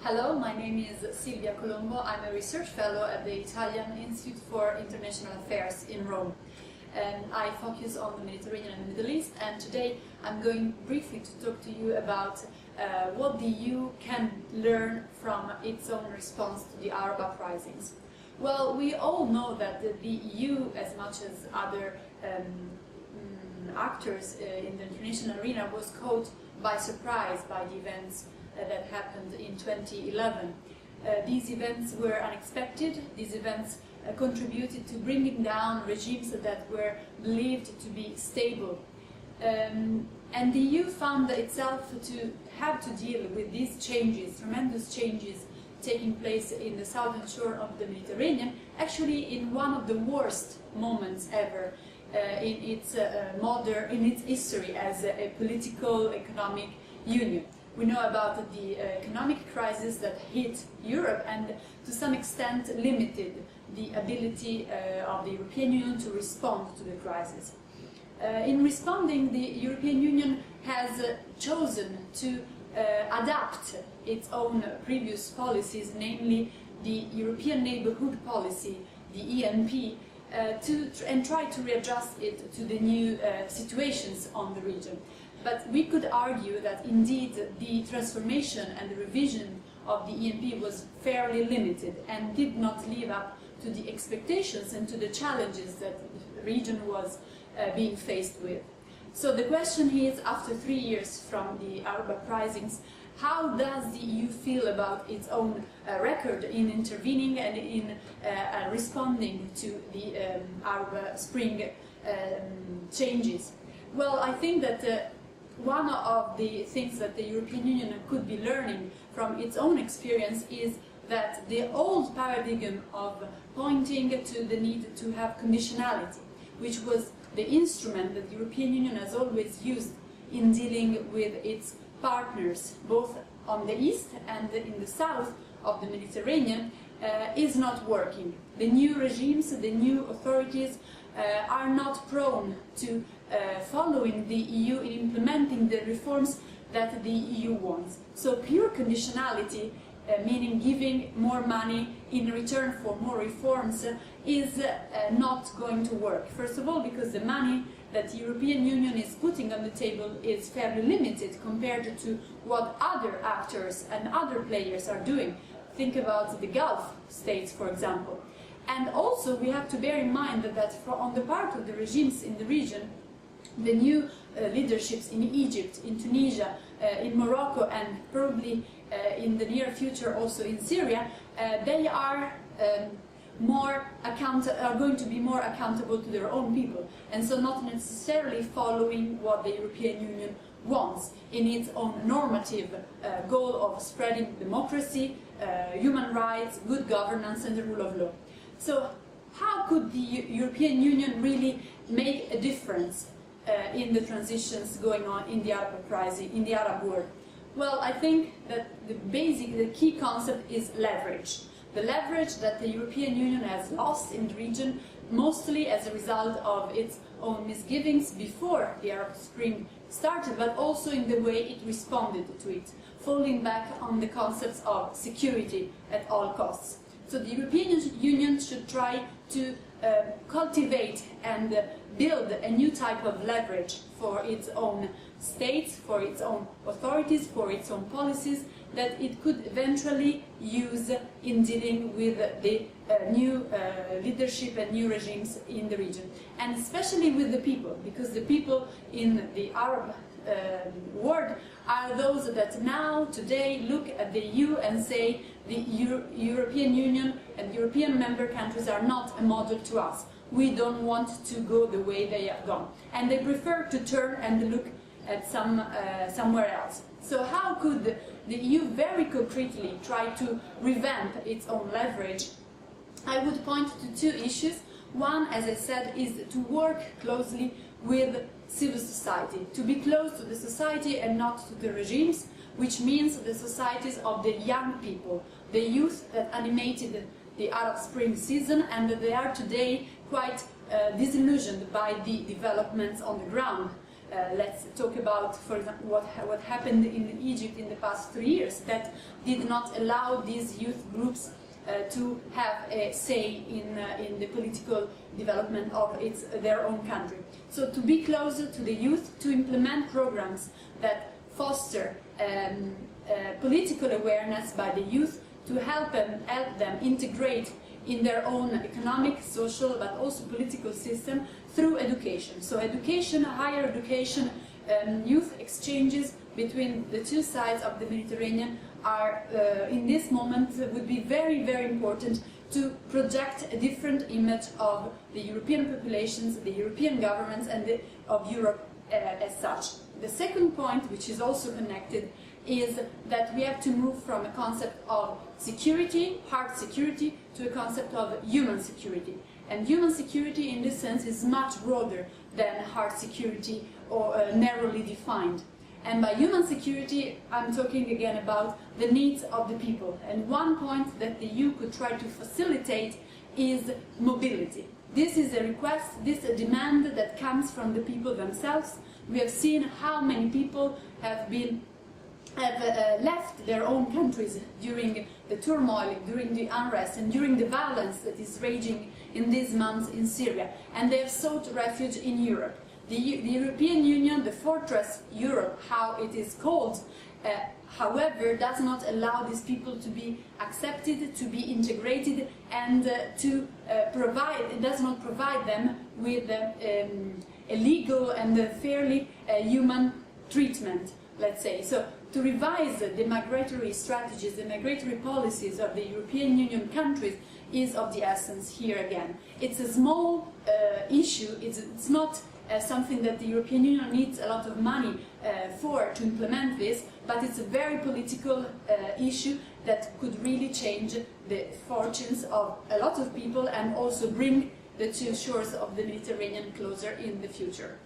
Hello, my name is Silvia Colombo. I'm a research fellow at the Italian Institute for International Affairs in Rome. And I focus on the Mediterranean and the Middle East, and today I'm going briefly to talk to you about what the EU can learn from its own response to the Arab uprisings. Well, we all know that the EU, as much as other actors in the international arena, was caught by surprise by the events that happened in 2011. These events were unexpected. These events contributed to bringing down regimes that were believed to be stable. And the EU found itself to have to deal with these changes, tremendous changes taking place in the southern shore of the Mediterranean, actually in one of the worst moments ever in its history as a political economic union. We know about the economic crisis that hit Europe and to some extent limited the ability of the European Union to respond to the crisis. In responding, the European Union has chosen to adapt its own previous policies, namely the European Neighbourhood Policy, the ENP, and try to readjust it to the new situations on the region. But we could argue that indeed the transformation and the revision of the ENP was fairly limited and did not live up to the expectations and to the challenges that the region was being faced with. So the question is, after 3 years from the Arab uprisings, how does the EU feel about its own record in intervening and in responding to the Arab Spring changes? Well, I think that one of the things that the European Union could be learning from its own experience is that the old paradigm of pointing to the need to have conditionality, which was the instrument that the European Union has always used in dealing with its partners, both on the east and in the south of the Mediterranean, is not working. The new regimes, the new authorities are not prone to following the EU in implementing the reforms that the EU wants. So pure conditionality, meaning giving more money in return for more reforms, is not going to work. First of all, because the money that the European Union is putting on the table is fairly limited compared to what other actors and other players are doing. Think about the Gulf states, for example. And also we have to bear in mind that on the part of the regimes in the region, the new leaderships in Egypt, in Tunisia, in Morocco, and probably in the near future also in Syria, they are going to be more accountable to their own people, and so not necessarily following what the European Union wants in its own normative goal of spreading democracy, human rights, good governance, and the rule of law. So how could the European Union really make a difference in the transitions going on in the Arab uprising, in the Arab world? Well, I think that the key concept is leverage. The leverage that the European Union has lost in the region, mostly as a result of its own misgivings before the Arab Spring started, but also in the way it responded to it, falling back on the concepts of security at all costs. So the European Union should try to cultivate and build a new type of leverage for its own states, for its own authorities, for its own policies, that it could eventually use in dealing with the new leadership and new regimes in the region. And especially with the people, because the people in the Arab world are those that now, today, look at the EU and say the European Union and European member countries are not a model to us. We don't want to go the way they have gone. And they prefer to turn and look at somewhere else. So how could the EU very concretely try to revamp its own leverage? I would point to two issues. One, as I said, is to work closely with civil society, to be close to the society and not to the regimes, which means the societies of the young people, the youth that animated the Arab Spring season, and that they are today quite disillusioned by the developments on the ground. Let's talk about, for example, what happened in Egypt in the past 3 years that did not allow these youth groups to have a say in the political development of their own country. So to be closer to the youth, to implement programs that foster political awareness by the youth, to help them integrate in their own economic, social, but also political system through education. So education, higher education, youth exchanges between the two sides of the Mediterranean are, in this moment, would be very, very important to project a different image of the European populations, the European governments, and of Europe as such. The second point, which is also connected, is that we have to move from a concept of security, hard security, to a concept of human security. And human security in this sense is much broader than hard security or narrowly defined. And by human security, I'm talking again about the needs of the people. And one point that the EU could try to facilitate is mobility. This is a request, this is a demand that comes from the people themselves. We have seen how many people have left their own countries during the turmoil, during the unrest, and during the violence that is raging in these months in Syria. And they have sought refuge in Europe. The European Union, the fortress Europe, how it is called, however, does not allow these people to be accepted, to be integrated, and it does not provide them with a legal and a fairly human treatment, let's say. So to revise the migratory strategies, the migratory policies of the European Union countries is of the essence here again. It's a small issue, it's not something that the European Union needs a lot of money to implement this, but it's a very political issue that could really change the fortunes of a lot of people and also bring the two shores of the Mediterranean closer in the future.